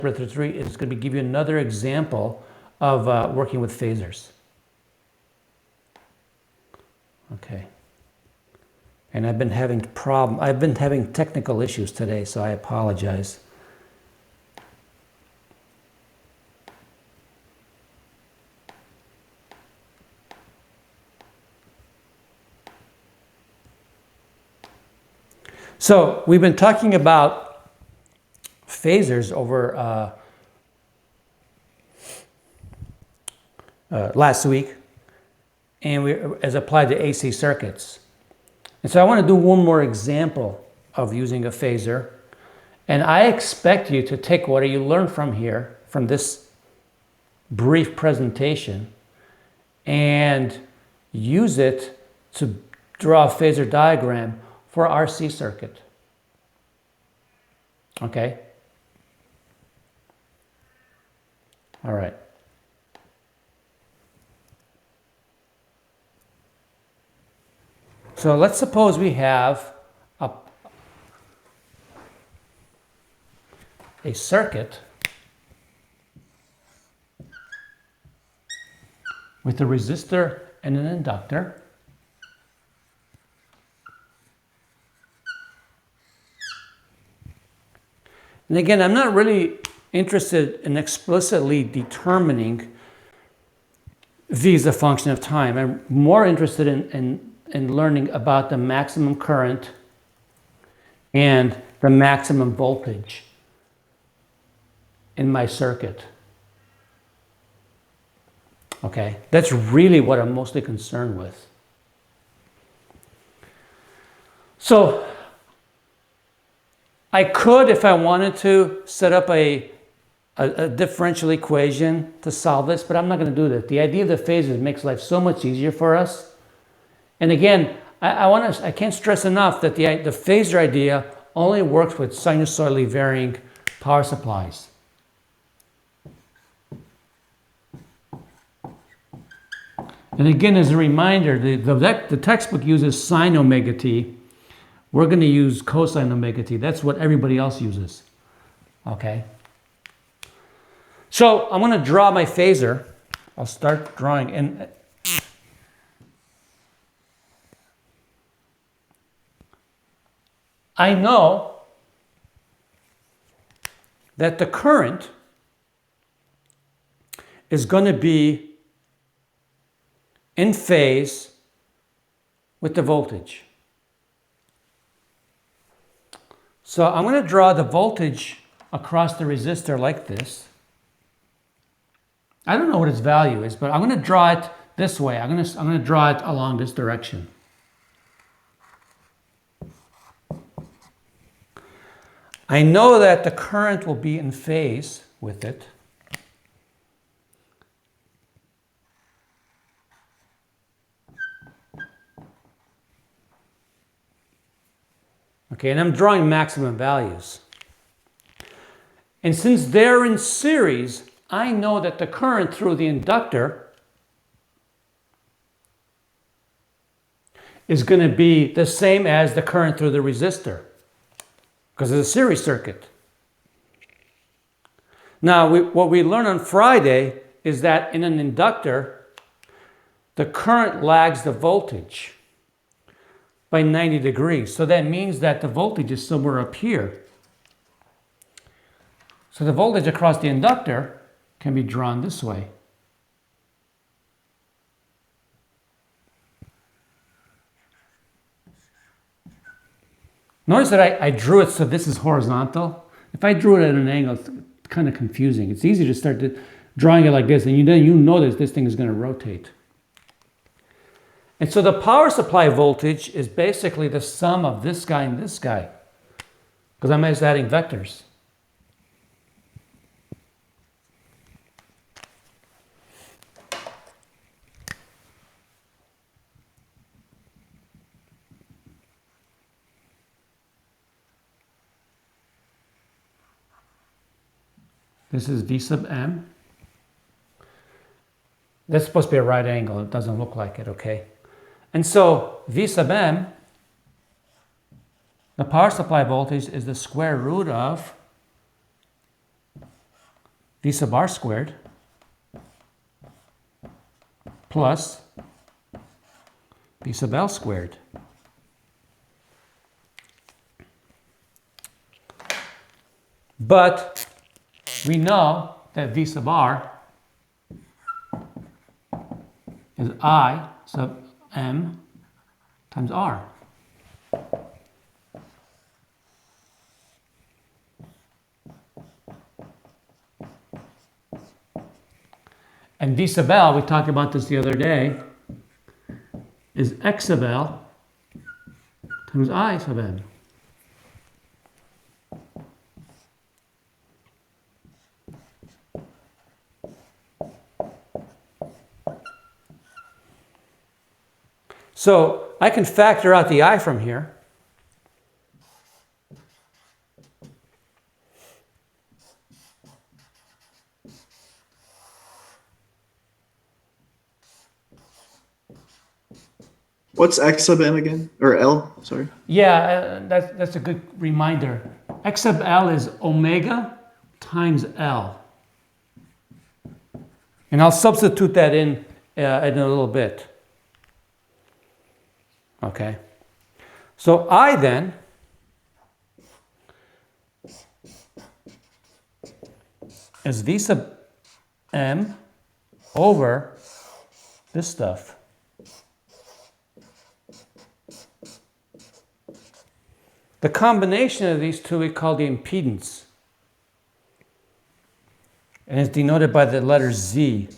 Chapter 3 is going to give you another example of working with phasors. Okay. And I've been having technical issues today, so I apologize. So we've been talking about phasors over last week, and as applied to AC circuits. And so I want to do one more example of using a phasor, and I expect you to take what you learned from here, from this brief presentation, and use it to draw a phasor diagram for our RC circuit. Okay? All right. So let's suppose we have a circuit with a resistor and an inductor. And again, I'm not really interested in explicitly determining V as a function of time. I'm more interested in learning about the maximum current and the maximum voltage in my circuit. Okay, that's really what I'm mostly concerned with. So I could, if I wanted to, set up a differential equation to solve this, but I'm not going to do that. The idea of the phasors makes life so much easier for us. And again, I can't stress enough that the phasor idea only works with sinusoidally varying power supplies. And again, as a reminder, the textbook uses sine omega t. We're going to use cosine omega t. That's what everybody else uses. Okay? So I'm going to draw my phasor. I'll start drawing. And I know that the current is going to be in phase with the voltage. So I'm going to draw the voltage across the resistor like this. I don't know what its value is, but I'm going to draw it this way. I'm going to draw it along this direction. I know that the current will be in phase with it. Okay, and I'm drawing maximum values. And since they're in series, I know that the current through the inductor is going to be the same as the current through the resistor, because it's a series circuit. Now, what we learned on Friday is that in an inductor, the current lags the voltage by 90 degrees. So that means that the voltage is somewhere up here. So the voltage across the inductor can be drawn this way. Notice that I drew it so this is horizontal. If I drew it at an angle, it's kind of confusing. It's easy to start drawing it like this, and you know that this thing is going to rotate. And so the power supply voltage is basically the sum of this guy and this guy, because I'm just adding vectors. This is V sub m. That's supposed to be a right angle. It doesn't look like it, okay? And so V sub m, the power supply voltage, is the square root of V sub r squared plus V sub L squared. But we know that V sub r is I sub m times r. And V sub L, we talked about this the other day, is X sub L times I sub m. So I can factor out the I from here. What's X sub m again? Or L, sorry. Yeah, that's a good reminder. X sub L is omega times L. And I'll substitute that in a little bit. Okay. So I then is V sub m over this stuff. The combination of these two we call the impedance. And it's denoted by the letter Z.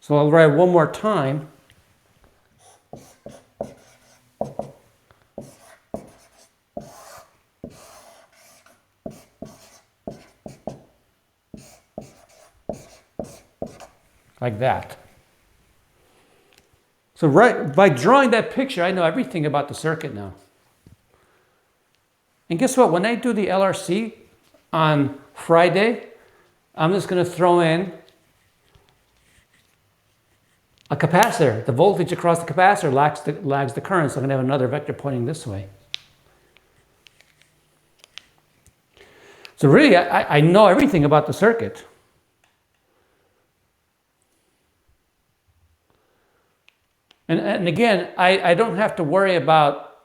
So I'll write one more time. Like that. So right, by drawing that picture, I know everything about the circuit now. And guess what? When I do the LRC on Friday, I'm just going to throw in a capacitor. The voltage across the capacitor lags the current, so I'm going to have another vector pointing this way. So really, I know everything about the circuit. And again, I don't have to worry about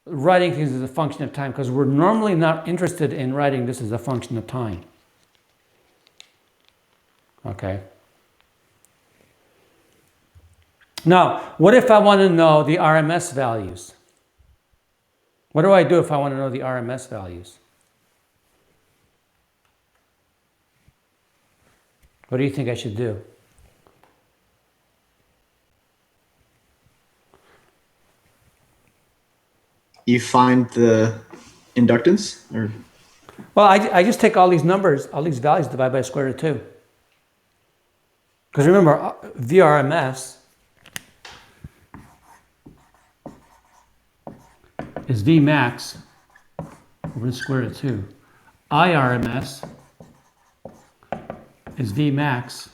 writing things as a function of time because we're normally not interested in writing this as a function of time. Okay. Now, what if I want to know the RMS values? What do I do if I want to know the RMS values? What do you think I should do? You find the inductance? Or? Well, I just take all these numbers, all these values, divide by the square root of 2. Because remember, VRMS is V max over the square root of 2. IRMS is V max,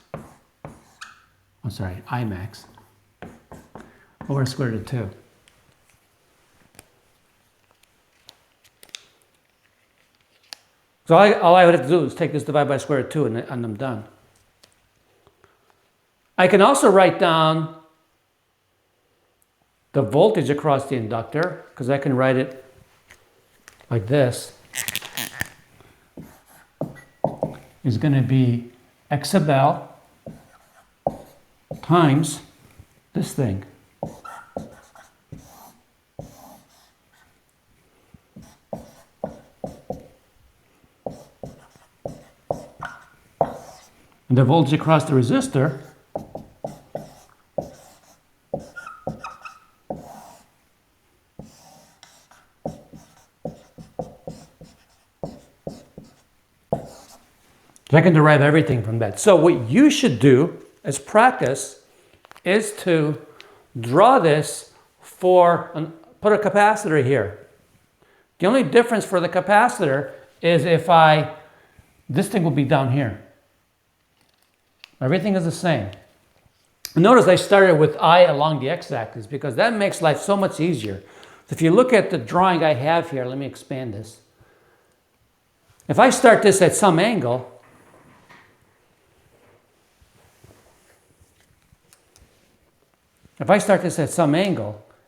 I max over the square root of 2. So all I would have to do is take this divide by square root of 2 and I'm done. I can also write down the voltage across the inductor because I can write it like this. Is going to be X sub L times this thing. And the voltage across the resistor I can derive everything from that. So what you should do as practice is to draw this put a capacitor here. The only difference for the capacitor is this thing will be down here. Everything is the same. Notice I started with I along the x-axis because that makes life so much easier. If you look at the drawing I have here, let me expand this. If I start this at some angle,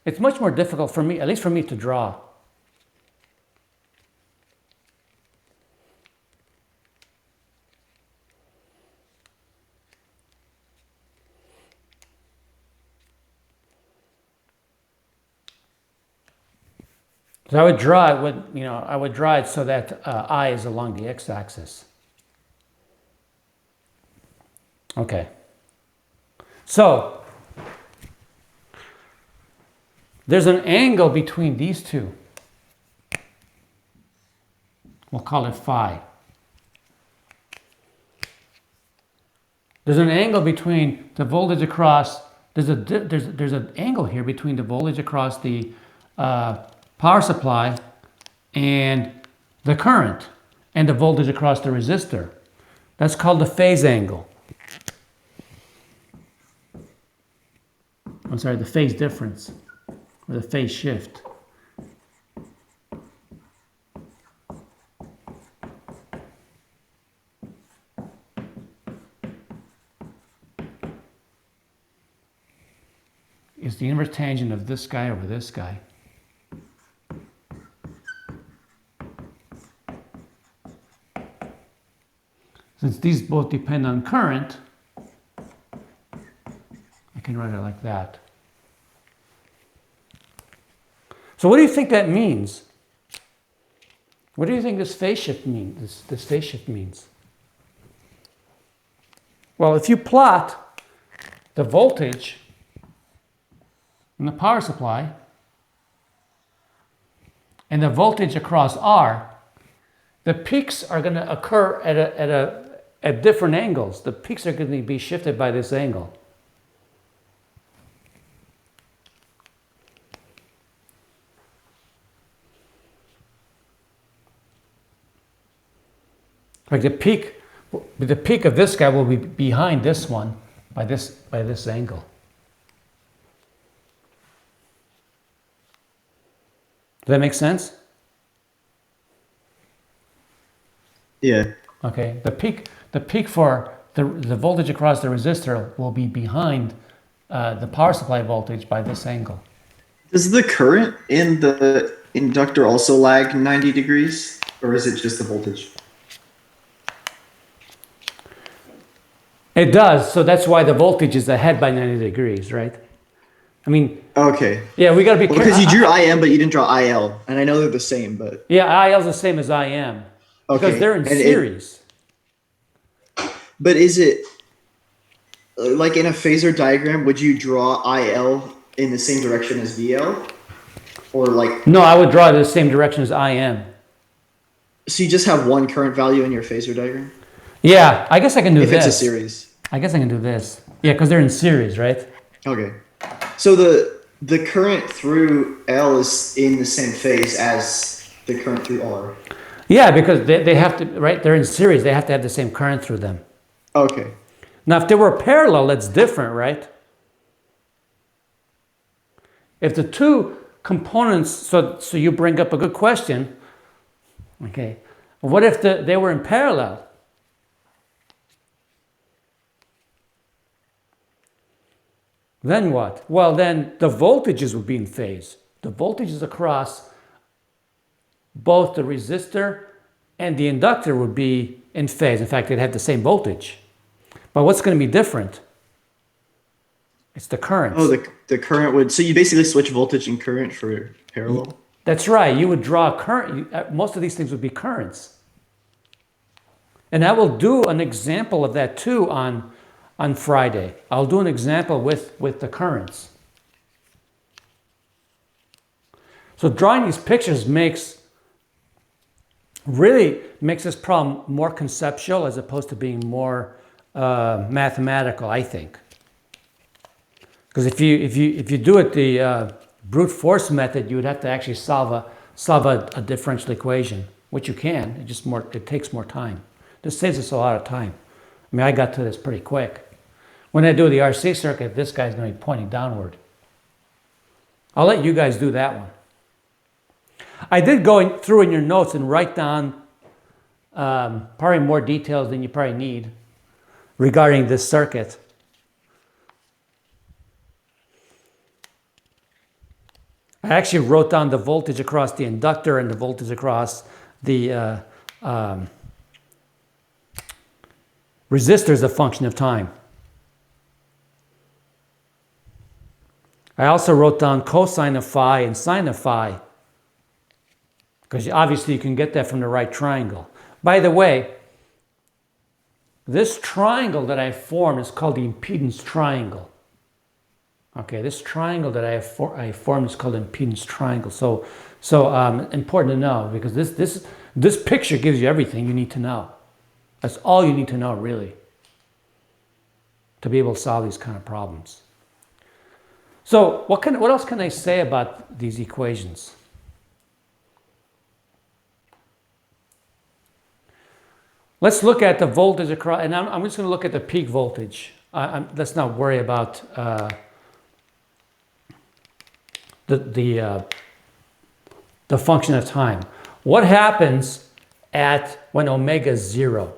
it's much more difficult for me, at least for me, to draw. So I would draw it with, I would draw it so that I is along the x-axis. Okay. So there's an angle between these two. We'll call it phi. There's an angle between the voltage across. There's an angle here between the voltage across the power supply and the current, and the voltage across the resistor. That's called the phase angle. I'm sorry, the phase difference, or the phase shift. Is the inverse tangent of this guy over this guy. Since these both depend on current, I can write it like that. So what do you think that means? What do you think this phase shift means? This phase shift means? Well, if you plot the voltage in the power supply and the voltage across R, the peaks are going to occur at different angles. The peaks are going to be shifted by this angle. Like the peak of this guy will be behind this one by this angle. Does that make sense? Yeah. Okay. The peak for the voltage across the resistor will be behind the power supply voltage by this angle. Does the current in the inductor also lag 90 degrees, or is it just the voltage? It does. So that's why the voltage is ahead by 90 degrees, right? I mean, Okay. yeah, we got to be careful. Because you drew IM, but you didn't draw IL. And I know they're the same, but... Yeah, IL is the same as IM. Okay. Because they're in series. But is it... Like in a phasor diagram, would you draw IL in the same direction as VL? Or like... No, I would draw it in the same direction as IM. So you just have one current value in your phasor diagram? Yeah, I guess I can do this. If it's a series. I guess I can do this. Yeah, because they're in series, right? Okay. So the current through L is in the same phase as the current through R. Yeah, because they have to, right? They're in series. They have to have the same current through them. Okay. Now, if they were parallel, that's different, right? If the two components, so you bring up a good question. Okay. What if they were in parallel? Then what? Well, then the voltages would be in phase. The voltages across both the resistor and the inductor would be in phase. In fact, they'd have the same voltage. But what's going to be different? It's the current. Oh, the current would... So you basically switch voltage and current for parallel? That's right. You would draw a current. Most of these things would be currents. And I will do an example of that too on Friday. I'll do an example with the currents. So drawing these pictures really makes this problem more conceptual as opposed to being more mathematical, I think. Because if you do it the brute force method, you would have to actually solve a differential equation, which you can. It takes more time. This saves us a lot of time. I mean, I got to this pretty quick. When I do the RC circuit, this guy's going to be pointing downward. I'll let you guys do that one. I did go through in your notes and write down probably more details than you probably need regarding this circuit. I actually wrote down the voltage across the inductor and the voltage across the resistor as a function of time. I also wrote down cosine of phi and sine of phi, because obviously you can get that from the right triangle. By the way, this triangle that I formed is called the impedance triangle. Okay, this triangle that I formed is called impedance triangle. So important to know, because this picture gives you everything you need to know. That's all you need to know, really, to be able to solve these kind of problems. So what else can I say about these equations? Let's look at the voltage across, and I'm just going to look at the peak voltage. Let's not worry about the function of time. What happens when omega is 0?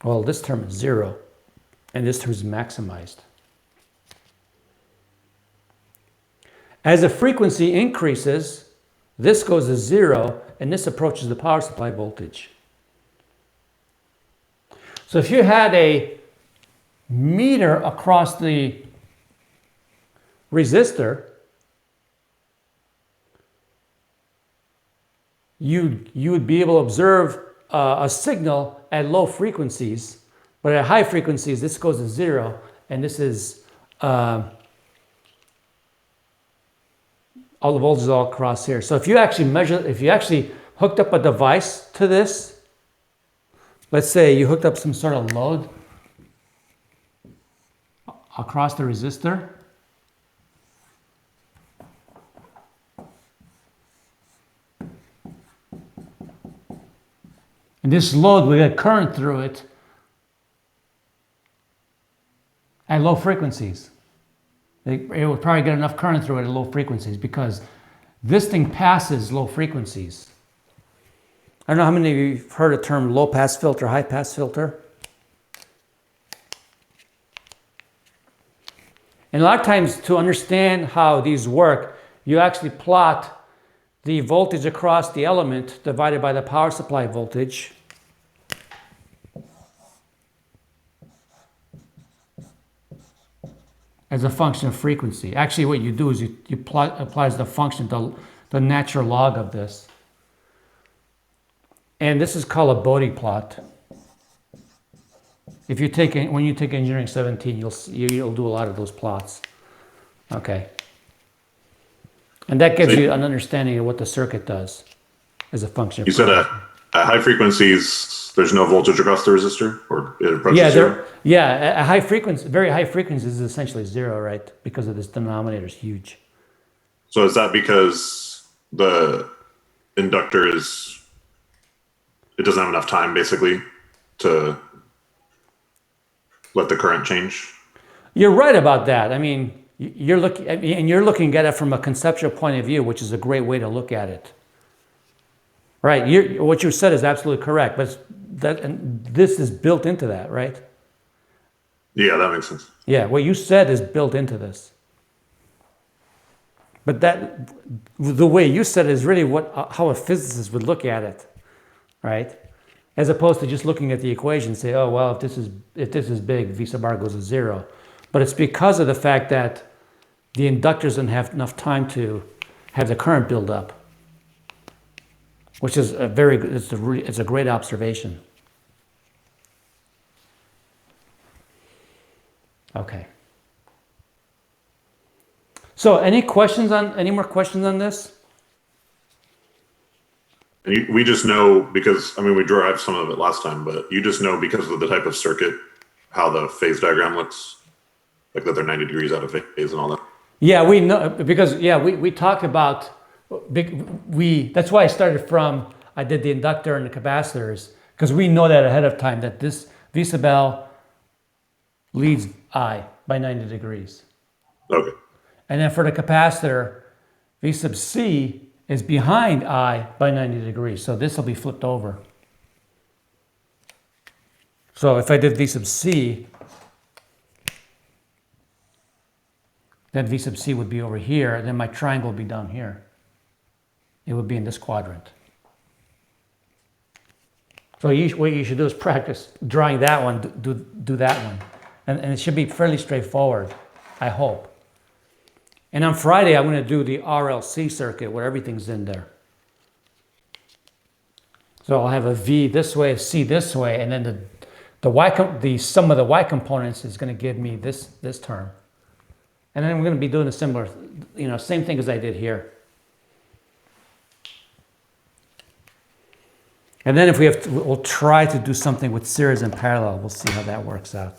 Well, this term is 0, and this term is maximized. As the frequency increases, this goes to 0, and this approaches the power supply voltage. So if you had a meter across the resistor, you would be able to observe a signal at low frequencies, but at high frequencies this goes to 0, and this is all the voltage all across here. So if you actually hooked up a device to this, let's say you hooked up some sort of load across the resistor, and this load will get current through it at low frequencies. It will probably get enough current through it at low frequencies, because this thing passes low frequencies. I don't know how many of you have heard the term low pass filter, high pass filter. And a lot of times, to understand how these work, you actually plot the voltage across the element divided by the power supply voltage. As a function of frequency. Actually, what you do is you apply the function, the natural log of this. And this is called a Bode plot. When you take Engineering 17, you'll do a lot of those plots. Okay. And that gives you an understanding of what the circuit does as a function of frequency. You said at high frequencies, there's no voltage across the resistor, or it approaches 0? At high frequency, very high frequencies is essentially 0, right? Because of this denominator is huge. So is that because the inductor it doesn't have enough time, basically, to let the current change? You're right about that. I mean, you're looking at it from a conceptual point of view, which is a great way to look at it. Right, what you said is absolutely correct, but this is built into that, right? Yeah, that makes sense. Yeah, what you said is built into this. But the way you said it is really how a physicist would look at it, right? As opposed to just looking at the equation and say, oh, well, if this is big, V sub r goes to 0. But it's because of the fact that the inductor doesn't have enough time to have the current build up. Which is it's a great observation. Okay. So any more questions on this? We just know because, we derived some of it last time, but you just know because of the type of circuit, how the phase diagram looks, like that they're 90 degrees out of phase and all that. Yeah, we know, because we talked about, that's why I did the inductor and the capacitors, because we know that ahead of time that this V sub L leads I by 90 degrees. Okay. And then for the capacitor, V sub C is behind I by 90 degrees. So this will be flipped over. So if I did V sub C, then V sub C would be over here, and then my triangle would be down here. It would be in this quadrant. So what you should do is practice drawing that one, do that one. And it should be fairly straightforward, I hope. And on Friday, I'm going to do the RLC circuit where everything's in there. So I'll have a V this way, a C this way, and then the sum of the Y components is going to give me this term. And then we're going to be doing a similar, same thing as I did here. And then if we'll try to do something with series and parallel. We'll see how that works out.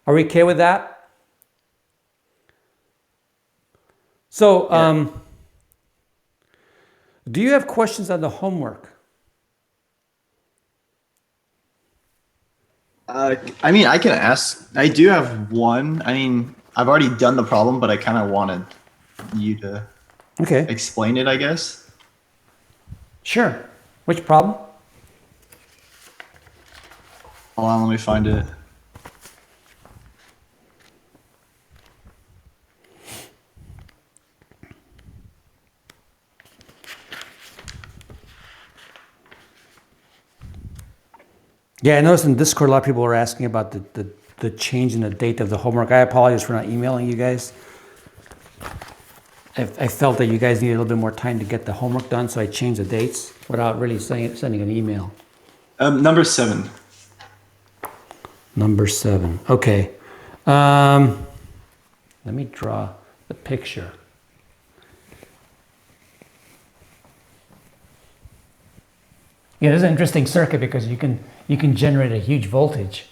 Are we okay with that? So, do you have questions on the homework? I mean, I can ask. I do have one. I mean, I've already done the problem, but I kind of wanted you to explain it, I guess. Sure. Which problem? Hold on, let me find it. Yeah, I noticed in Discord a lot of people were asking about the change in the date of the homework. I apologize for not emailing you guys. I felt that you guys needed a little bit more time to get the homework done, so I changed the dates without really sending an email. Number 7. Number 7. Okay. Let me draw the picture. Yeah, this is an interesting circuit because you can generate a huge voltage.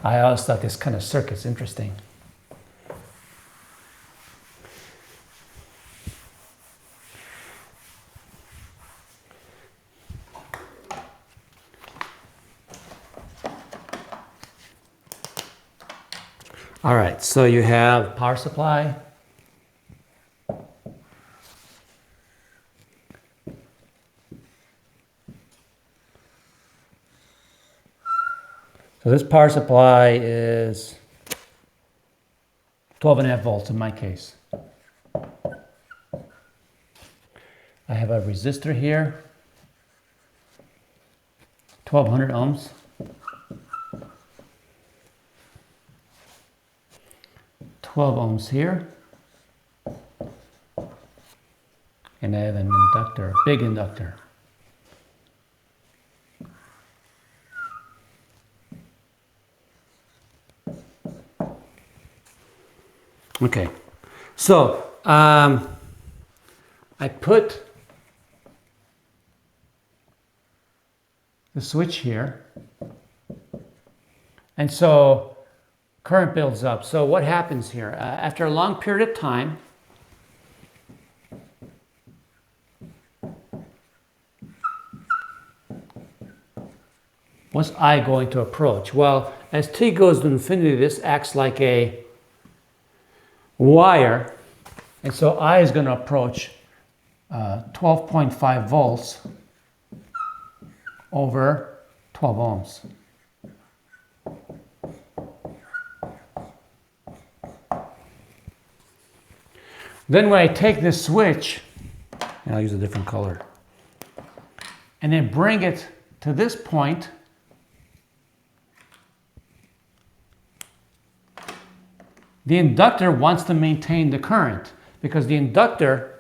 I always thought this kind of circuit's interesting. All right, so you have power supply. So this power supply is 12.5 volts in my case. I have a resistor here, 1200 ohms. 12 ohms here. And I have an inductor, big inductor. Okay, so I put the switch here, and so current builds up. So what happens here? After a long period of time, what's I going to approach? Well, as t goes to infinity, this acts like a wire, and so I is going to approach 12.5 volts over 12 ohms. Then when I take this switch, and I'll use a different color, and then bring it to this point, the inductor wants to maintain the current because the inductor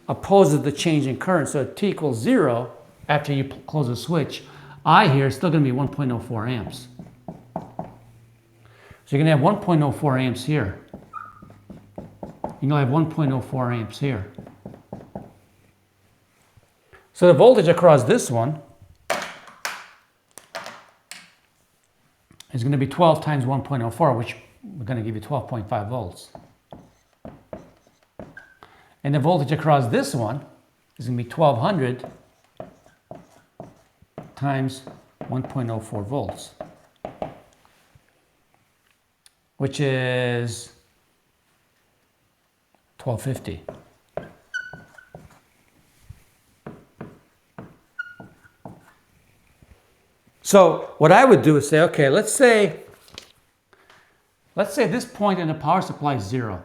opposes the change in current. So at t equals 0, after you close the switch, I here is still going to be 1.04 amps. So you're going to have 1.04 amps here. You're going to have 1.04 amps here. So the voltage across this one is going to be 12 times 1.04, which we're going to give you 12.5 volts. And the voltage across this one is going to be 1200 times 1.04 volts, which is 1250. So what I would do is say, okay, let's say this point in the power supply is 0.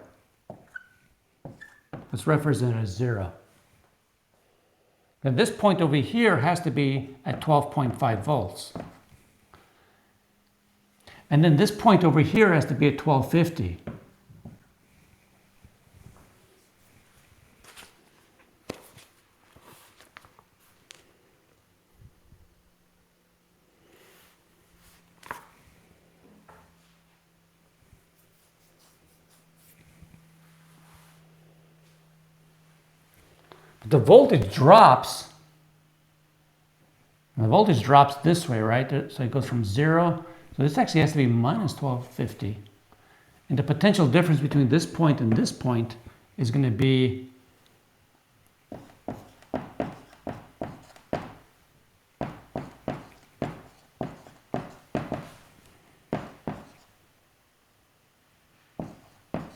Let's represent it as 0. Then this point over here has to be at 12.5 volts. And then this point over here has to be at 1250. The voltage drops. The voltage drops this way, right? So it goes from 0. So this actually has to be minus 1250. And the potential difference between this point and this point is going to be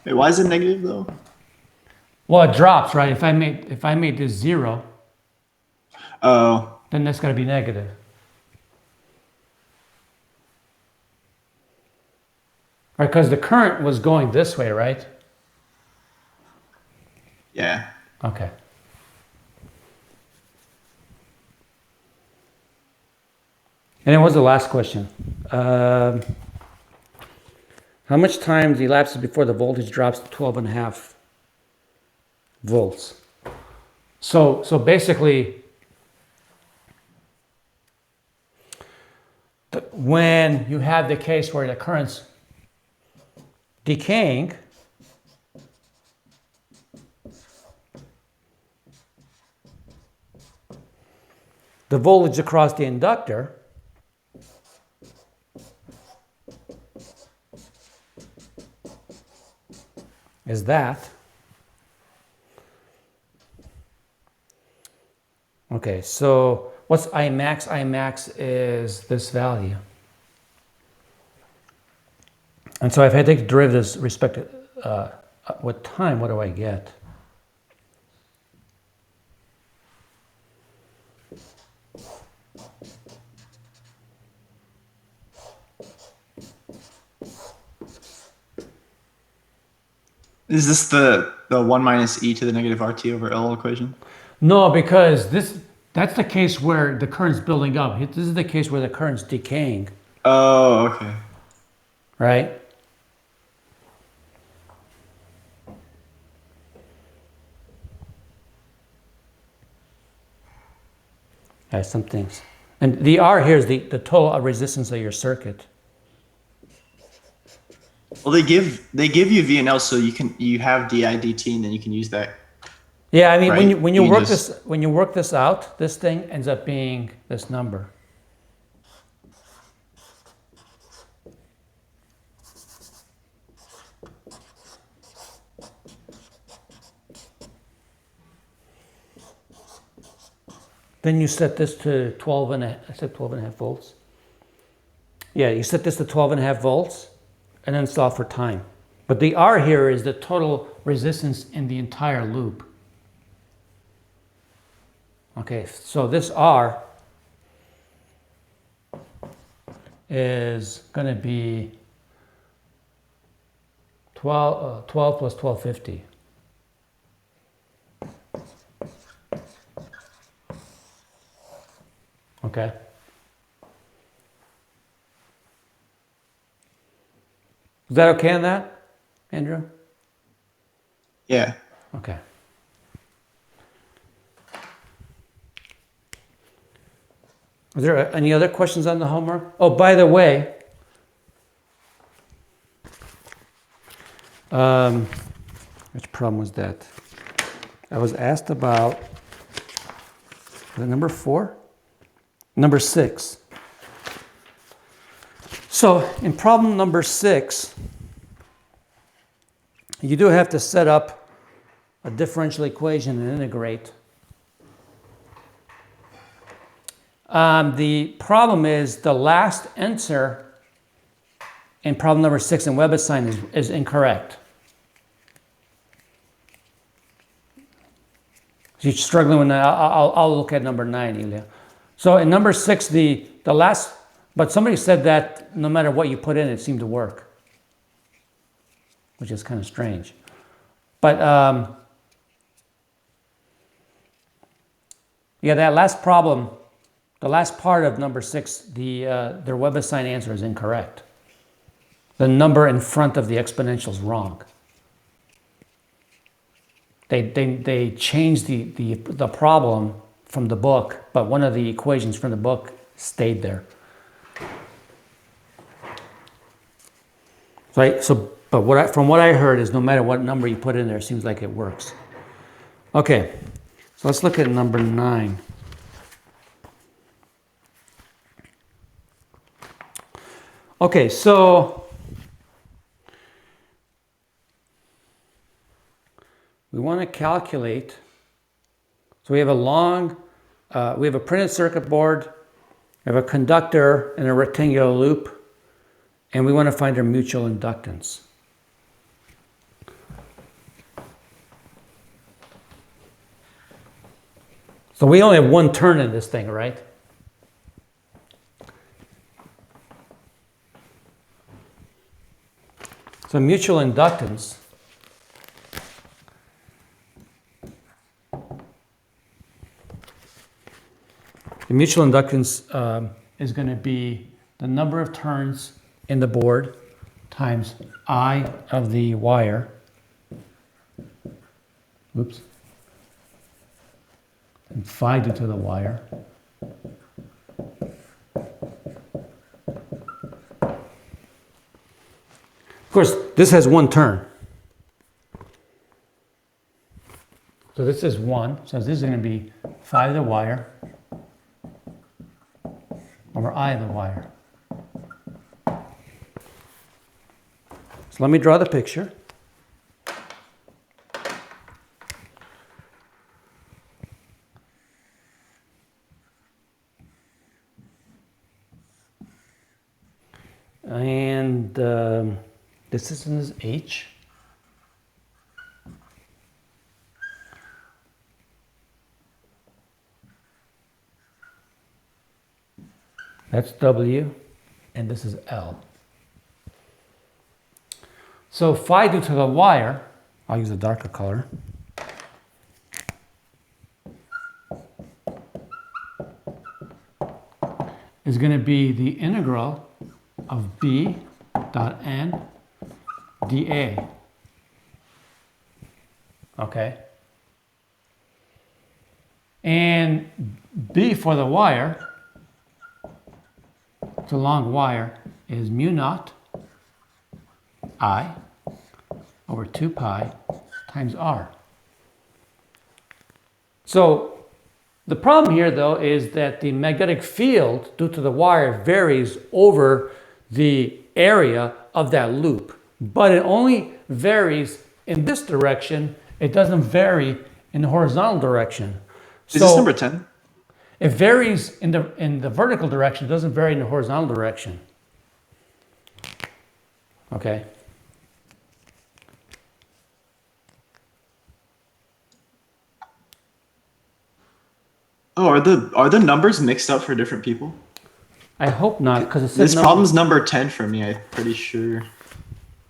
Wait, why is it negative though? well, it drops, right? If I made this 0, Oh, then that's got to be negative. Right, because the current was going this way, right? yeah. Okay. And then what's the last question? How much time elapses before the voltage drops to 12.5 volts? So basically, when you have the case where the current's decaying, the voltage across the inductor is that. Okay, so what's Imax? Imax is this value. And so if I take the derivatives respect to what time, what do I get? Is this the 1 minus e to the negative RT over L equation? No, because that's the case where the current's building up. This is the case where the current's decaying, Oh, okay. right? Some things. And the R here is the total resistance of your circuit. Well, they give you V and L, so you have di dt, and then you can use that. Yeah, I mean, Right. when you You work just- this when you work this out, this thing ends up being this number. Then you set this to 12 and I said 12.5 volts. Yeah, you set this to 12.5 volts and then solve for time. But the R here is the total resistance in the entire loop. Okay, so this R is going to be 12 plus 1250. Okay. Is that okay on that, Andrew? Yeah. Okay. Is there any other questions on the homework? Oh, by the way, which problem was that? I was asked about, was it number 4? Number 6. So in problem number 6, you do have to set up a differential equation and integrate The problem is the last answer in problem number 6 in web assign is incorrect. So you're struggling with that. I'll look at number 9, Ilya. So in number 6, the last, but somebody said that no matter what you put in, it seemed to work, which is kind of strange. But yeah, that last problem, the last part of number 6, their WebAssign answer is incorrect. The number in front of the exponential is wrong. They changed the problem from the book, but one of the equations from the book stayed there. Right. So, but from what I heard is no matter what number you put in there, it seems like it works. Okay. So let's look at number 9. Okay, so we want to calculate. So we have we have a printed circuit board, we have a conductor and a rectangular loop, and we want to find their mutual inductance. So we only have one turn in this thing, right? So mutual inductance is going to be the number of turns in the board times I of the wire. Oops. And phi due to the wire. Of course, this has one turn. So this is 1. So this is going to be phi of the wire over I of the wire. So let me draw the picture. And this is H. That's W, and this is L. So phi due to the wire, I'll use a darker color. Is going to be the integral of B dot N dA. Okay. And B for the wire, it's a long wire, is mu naught I over 2 pi times R. So the problem here, though, is that the magnetic field due to the wire varies over the area of that loop, but it only varies in this direction. It doesn't vary in the horizontal direction. Is this number 10? It varies in the vertical direction. It doesn't vary in the horizontal direction. Okay. Oh, are the numbers mixed up for different people? I hope not, because it says This problem's number 10 for me, I'm pretty sure.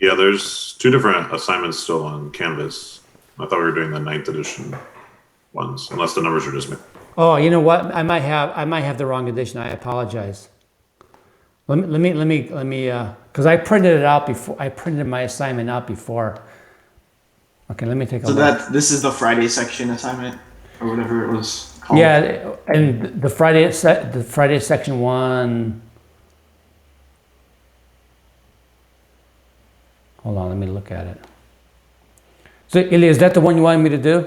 Yeah, there's 2 different assignments still on Canvas. I thought we were doing the 9th edition ones, unless the numbers are just mixed. Oh, you know what? I might have the wrong edition. I apologize. Let me, because I printed it out before. I printed my assignment out before. Okay, let me take a look. So this is the Friday section assignment, or whatever it was called. Yeah, and the Friday section 1. Hold on, let me look at it. So, Ilya, is that the one you wanted me to do?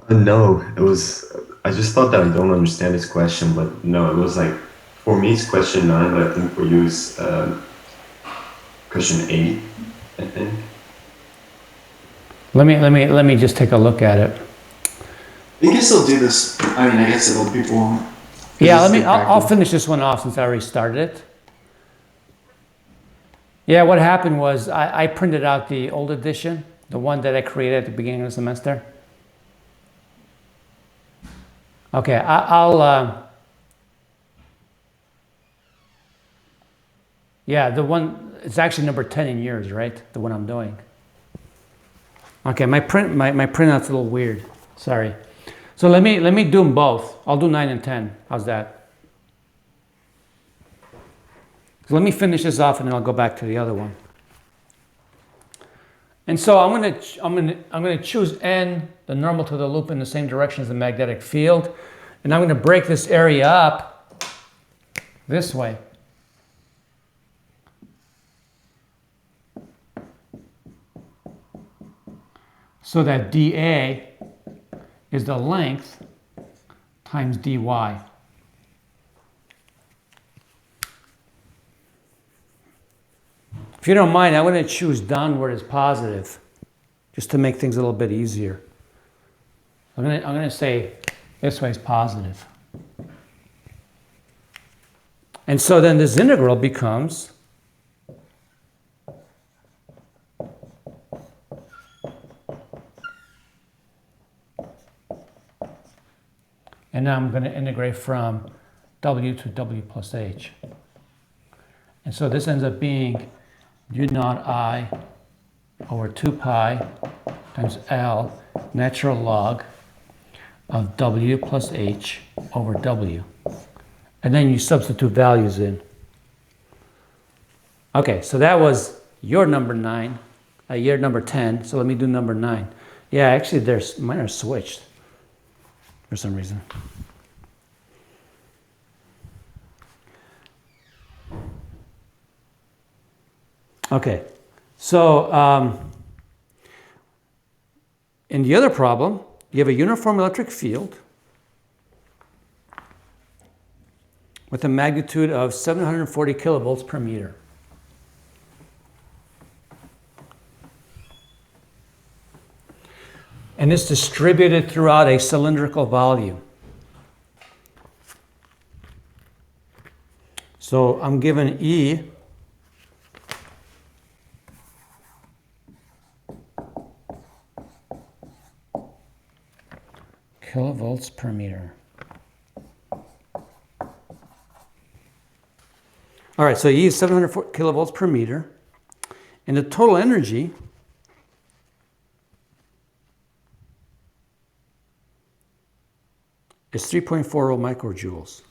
No, it was. I just thought that I don't understand this question, but no, it was like for me it's question 9, but I think for you it's question 8. I think. Let me just take a look at it. We can still do this. I mean, I guess it'll people won't. Yeah, This is I'll practice. finish this one off since I already started it. Yeah, what happened was I printed out the old edition, the one that I created at the beginning of the semester. Okay, yeah, the one, it's actually number 10 in yours, right? The one I'm doing. Okay, my printout's a little weird, sorry. So let me do them both. I'll do 9 and 10, how's that? So let me finish this off and then I'll go back to the other one. And so I'm gonna choose N, the normal to the loop in the same direction as the magnetic field. And I'm gonna break this area up this way. So that dA is the length times dy. If you don't mind, I'm going to choose downward as positive, just to make things a little bit easier. I'm going to say this way is positive. And so then this integral becomes and now I'm going to integrate from w to w plus h. And so this ends up being u naught I over 2 pi times L natural log of w plus h over w. And then you substitute values in. Okay, so that was your number 9, your number 10. So let me do number 9. Yeah, actually mine are switched for some reason. Okay, so in the other problem, you have a uniform electric field with a magnitude of 740 kilovolts per meter. And it's distributed throughout a cylindrical volume. So I'm given E kilovolts per meter. All right, so E is 700 kilovolts per meter, and the total energy is 3.40 microjoules.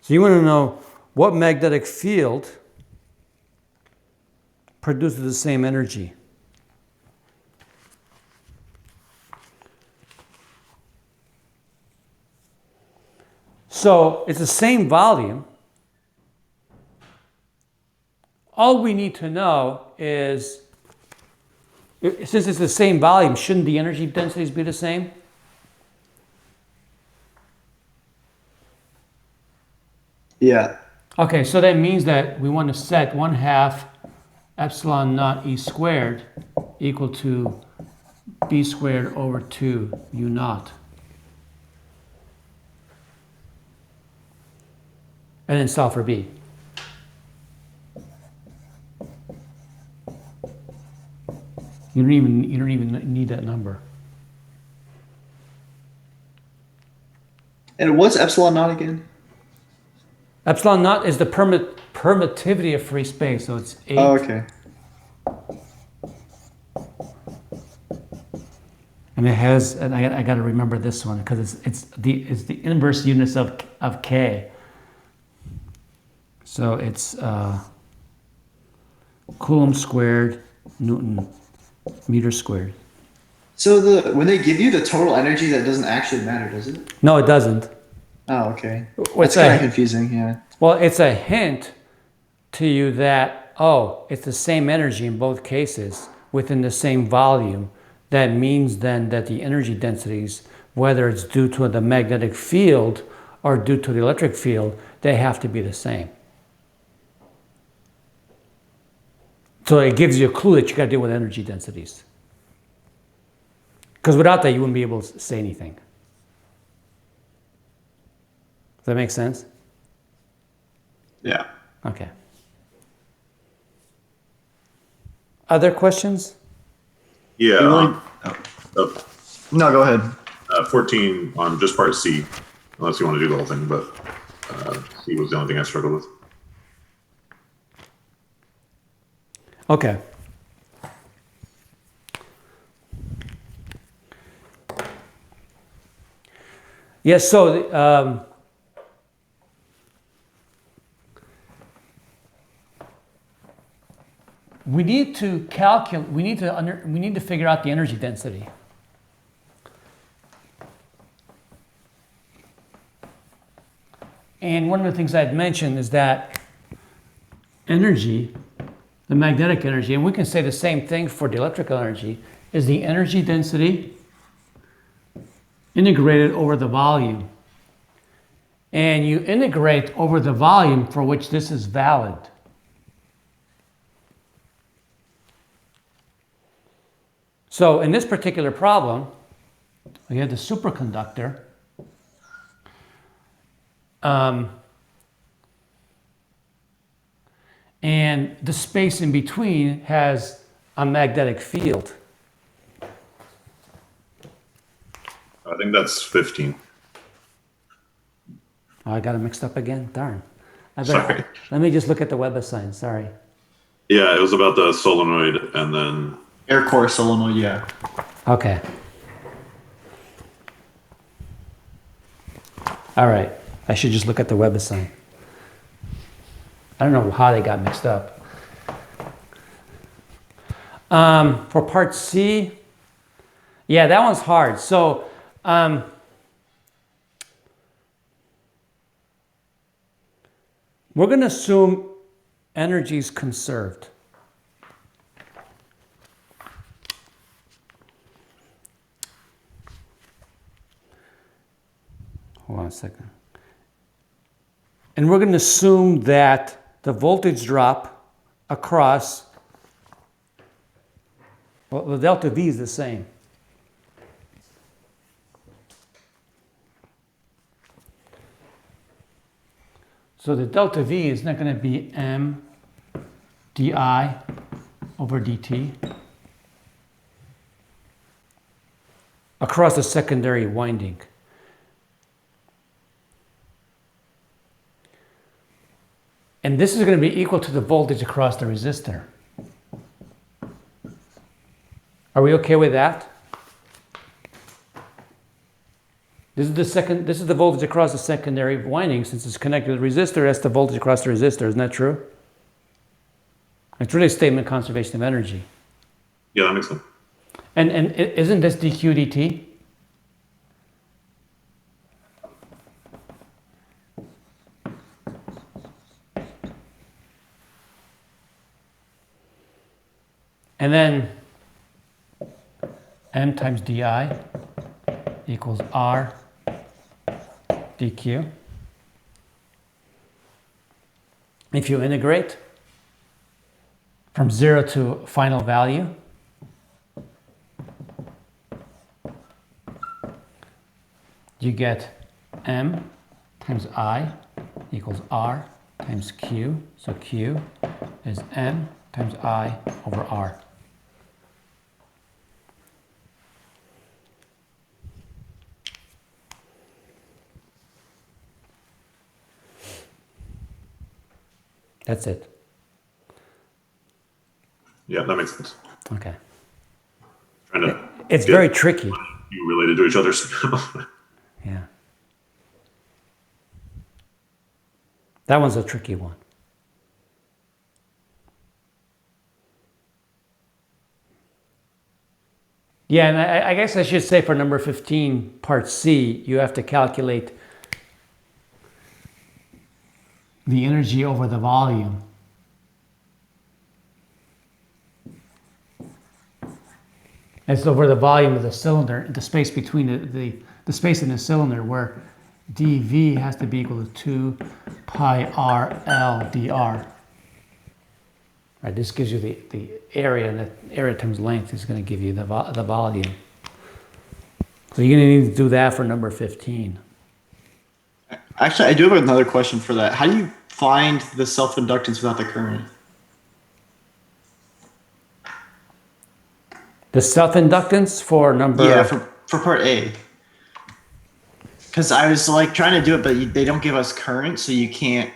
So you want to know what magnetic field produces the same energy. So it's the same volume. All we need to know is, since it's the same volume, shouldn't the energy densities be the same? Yeah. Okay, so that means that we want to set 1/2 epsilon naught E squared equal to B squared over 2 U naught. And then solve for B. You don't even need that number. And what's epsilon naught again? Epsilon naught is the permittivity of free space, so it's 8. Oh, okay. And it has, and I got to remember this one because it's the inverse units of K. So it's Coulomb squared, Newton meter squared. So when they give you the total energy, that doesn't actually matter, does it? No, it doesn't. Oh, okay. It's That's kind of confusing, yeah. Well, it's a hint to you that, oh, it's the same energy in both cases within the same volume. That means then that the energy densities whether it's due to the magnetic field or due to the electric field, they have to be the same. So it gives you a clue that you got to deal with energy densities. Because without that, you wouldn't be able to say anything. Does that make sense? Yeah. Okay. Other questions? Yeah. Really- Uh, No, go ahead. 14 on just part C, unless you want to do the whole thing, but C was the only thing I struggled with. Okay. Yes, so we need to calculate, we need to figure out the energy density. And one of the things I'd mentioned is that energy, the magnetic energy, and we can say the same thing for the electrical energy, is the energy density integrated over the volume. And you integrate over the volume for which this is valid. So in this particular problem, we have the superconductor. And the space in between has a magnetic field. I think that's 15. Oh, I got it mixed up again. Darn. Sorry. Let me just look at the web assign. Sorry. Yeah, it was about the solenoid and then Air core solenoid, yeah. Okay. All right. I should just look at the web assign. I don't know how they got mixed up. For part C, yeah, that one's hard. So we're going to assume energy is conserved. Hold on a second. And we're going to assume that the voltage drop across, well, the delta V is the same. So the delta V is not going to be M di over dt across the secondary winding. And this is going to be equal to the voltage across the resistor. Are we okay with that? This is the voltage across the secondary winding. Since it's connected to the resistor, that's the voltage across the resistor. Isn't that true? It's really a statement of conservation of energy. yeah, that makes sense. And isn't this dq dt? And then m times di equals r dq. If you integrate from 0 to final value, you get m times I equals r times q. So q is m times I over r. That's it. Yeah, that makes sense. Okay. Trying to It's get very tricky. you related to each other. Yeah. That one's a tricky one. Yeah, and I guess I should say for number 15, part C, you have to calculate the energy over the volume. It's over the volume of the cylinder, the space between the the space in the cylinder, where dV has to be equal to 2 pi r L dr. Right, this gives you the area, and the area times length is going to give you the volume. So you're going to need to do that for number 15. Actually, I do have another question for that. How do you find the self-inductance without the current? The self-inductance for number... Yeah, for part A. Because I was like trying to do it, but they don't give us current, so you can't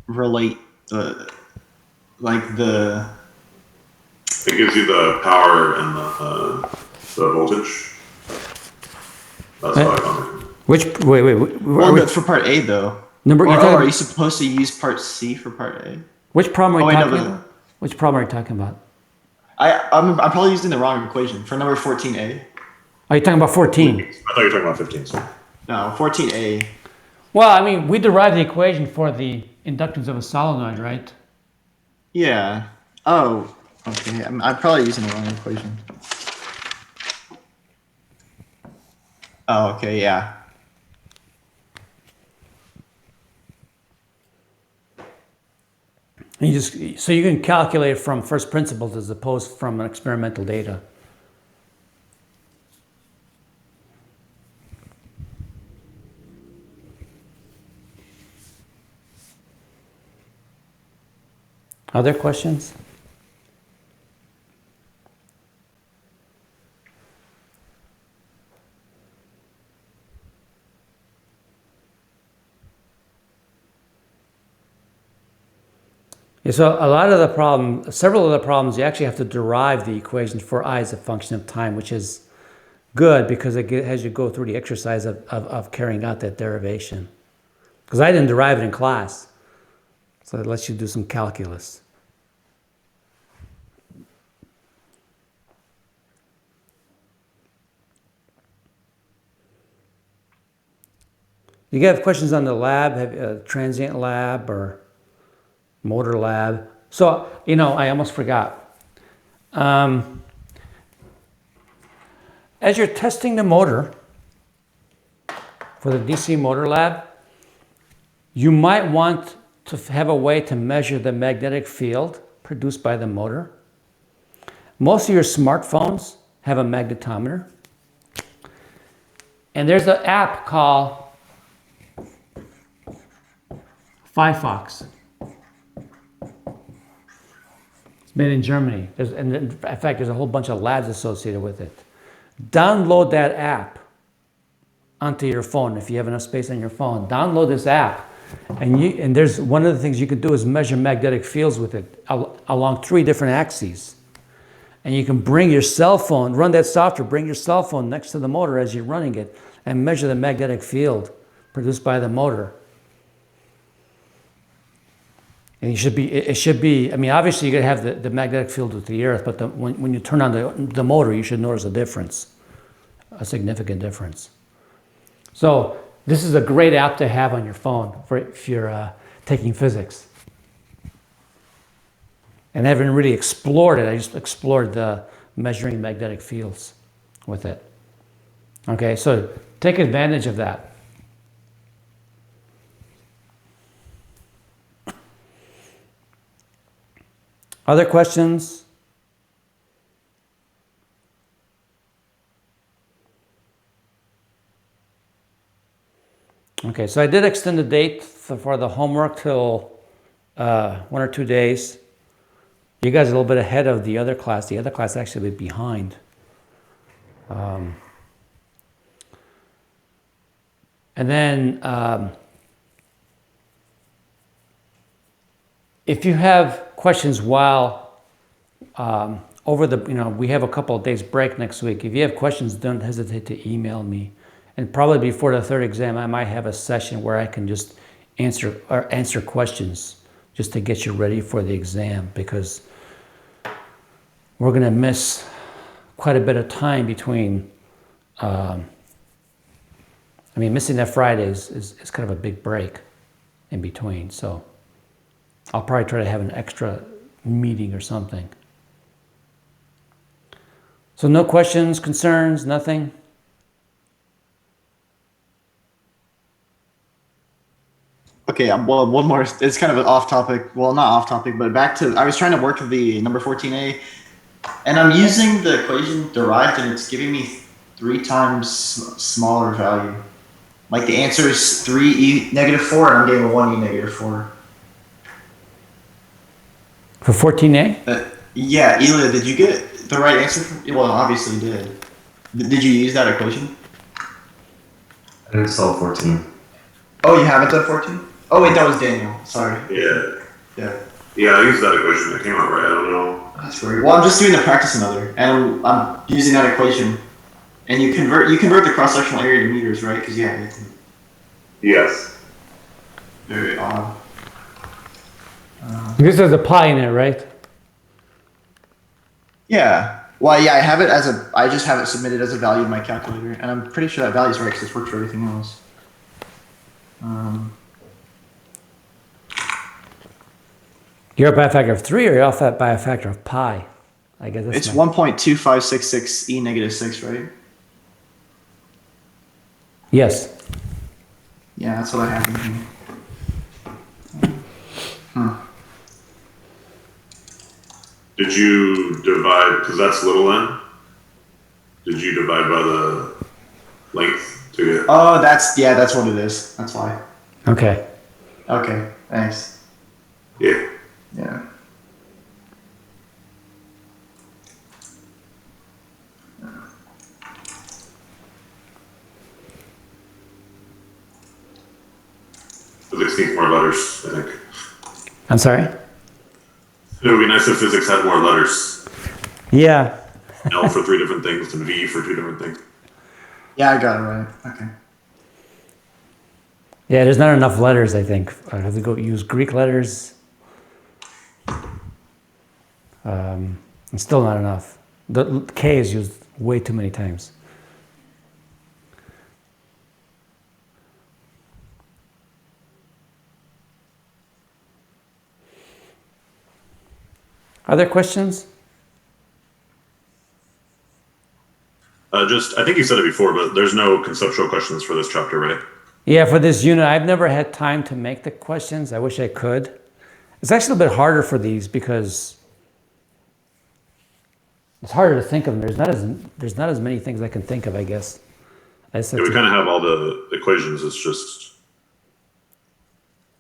relate the... It gives you the power and the voltage. That's how I found it. Wait. Well, for part A though. Are you supposed to use part C for part A? Which problem are you talking about? about? Which problem are you talking about? I'm probably using the wrong equation for number 14A. Are you talking about 14? I thought you were talking about 15. So. No, 14A. Well, I mean, we derived the equation for the inductance of a solenoid, right? Yeah. Oh, okay. I'm probably using the wrong equation. Oh, okay, yeah. And so you can calculate it from first principles as opposed from experimental data. Other questions? Yeah, so several of the problems, you actually have to derive the equation for I as a function of time, which is good because it has you go through the exercise of carrying out that derivation. Because I didn't derive it in class, so it lets you do some calculus. You have questions on the lab, transient lab or motor lab. So, I almost forgot. As you're testing the motor for the DC motor lab, you might want to have a way to measure the magnetic field produced by the motor. Most of your smartphones have a magnetometer. And there's an app called Firefox. It's made in Germany. And in fact, there's a whole bunch of labs associated with it. Download that app onto your phone if you have enough space on your phone. Download this app. And there's one of the things you can do is measure magnetic fields with it along 3 different axes. And you can bring your cell phone, run that software, bring your cell phone next to the motor as you're running it and measure the magnetic field produced by the motor. And it should be, I mean, obviously you're going to have the magnetic field with the earth, but when you turn on the motor, you should notice a difference, a significant difference. So this is a great app to have on your phone if you're taking physics. And I haven't really explored it. I just explored the measuring magnetic fields with it. Okay, so take advantage of that. Other questions? Okay, so I did extend the date for the homework till 1 or 2 days. You guys are a little bit ahead of the other class. The other class actually behind. And then if you have questions while we have a couple of days break next week. If you have questions, don't hesitate to email me. And probably before the 3rd exam, I might have a session where I can just answer questions just to get you ready for the exam, because we're going to miss quite a bit of time between. Missing that Friday is kind of a big break in between. So I'll probably try to have an extra meeting or something. So no questions, concerns, nothing? Okay, well, one more. It's kind of an off topic. Well, not off topic, but back to. I was trying to work with the number 14a, and I'm using the equation derived, and it's giving me 3 times smaller value. Like the answer is 3e negative 4, and I'm getting a 1e negative 4. For 14A? Yeah, Elia, did you get the right answer? Well, obviously you did. Did you use that equation? I didn't solve 14. Oh, you haven't done 14? Oh, wait, that was Daniel. Sorry. Yeah. Yeah. Yeah, I used that equation. It came out right. I don't know. That's weird. Well, I'm just doing the practice another, and I'm using that equation. And you convert the cross-sectional area to meters, right? Because yeah, it's Yes. very odd. This has a pi in it, right? Yeah. Well, yeah, I have it as a. I just have it submitted as a value in my calculator, and I'm pretty sure that value is right because it's worked for everything else. You're up by a factor of 3 or you're off by a factor of pi? I guess that's It's 1.2566 e negative 6, right? Yes. Yeah, that's what I have in here. Did you divide, because that's little n? Did you divide by the length to get? Oh, that's what it is. That's why. Okay. Okay, thanks. Yeah. Yeah. Physics needs more letters, I think. I'm sorry? It would be nice if physics had more letters. Yeah. L for 3 different things and V for 2 different things. Yeah, I got it right. Okay. Yeah, there's not enough letters, I think. I have to go use Greek letters. It's still not enough. The K is used way too many times. Other questions? I think you said it before, but there's no conceptual questions for this chapter, right? Yeah, for this unit, I've never had time to make the questions. I wish I could. It's actually a bit harder for these because it's harder to think of them. There's not as many things I can think of, I guess. Yeah, we kind of have all the equations. It's just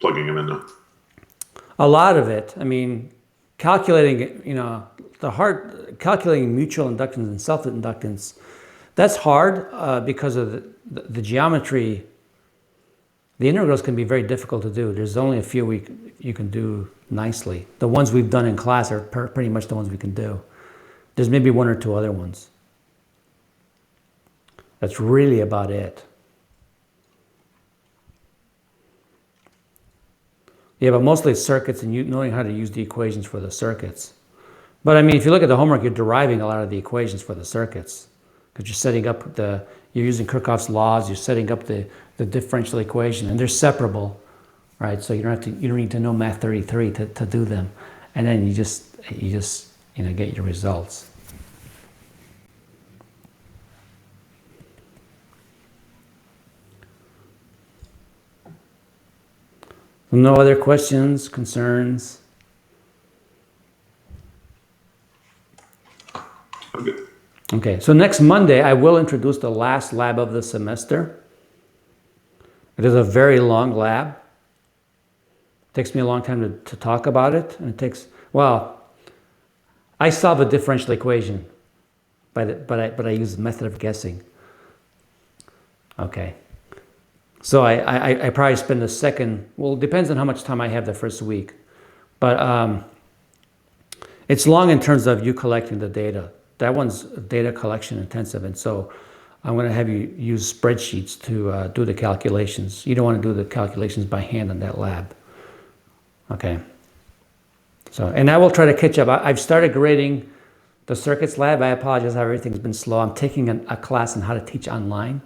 plugging them in now. A lot of it. I mean, calculating, calculating mutual inductance and self-inductance, that's hard because of the geometry. The integrals can be very difficult to do. There's only a few you can do nicely. The ones we've done in class are pretty much the ones we can do. There's maybe 1 or 2 other ones. That's really about it. Yeah, but mostly it's circuits and knowing how to use the equations for the circuits. But I mean, if you look at the homework, you're deriving a lot of the equations for the circuits because you're setting up you're using Kirchhoff's laws, you're setting up the differential equation, and they're separable, right? So you don't need to know Math 33 to do them, and then you just get your results. No other questions, concerns? I'm good. Okay, so next Monday, I will introduce the last lab of the semester. It is a very long lab. It takes me a long time to talk about it. And I solve a differential equation, but I use the method of guessing. Okay. So I probably spend the second, well, it depends on how much time I have the first week. But it's long in terms of you collecting the data. That one's data collection intensive. And so I'm going to have you use spreadsheets to do the calculations. You don't want to do the calculations by hand in that lab. Okay. So, and I will try to catch up. I've started grading the circuits lab. I apologize how everything's been slow. I'm taking a class on how to teach online.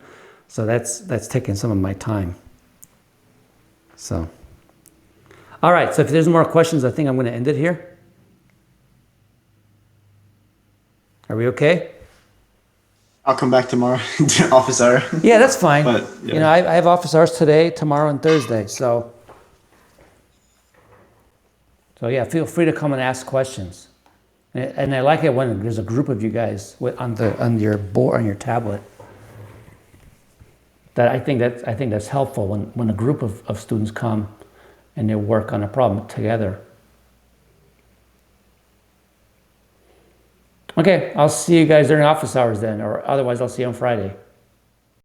So that's taking some of my time. So, all right. So if there's more questions, I think I'm going to end it here. Are we okay? I'll come back tomorrow to office hour. Yeah, that's fine. But, yeah. I have office hours today, tomorrow, and Thursday. So So yeah, feel free to come and ask questions. And I like it when there's a group of you guys on your board, on your tablet. I think that's helpful when a group of students come and they work on a problem together. Okay, I'll see you guys during office hours then, or otherwise I'll see you on Friday.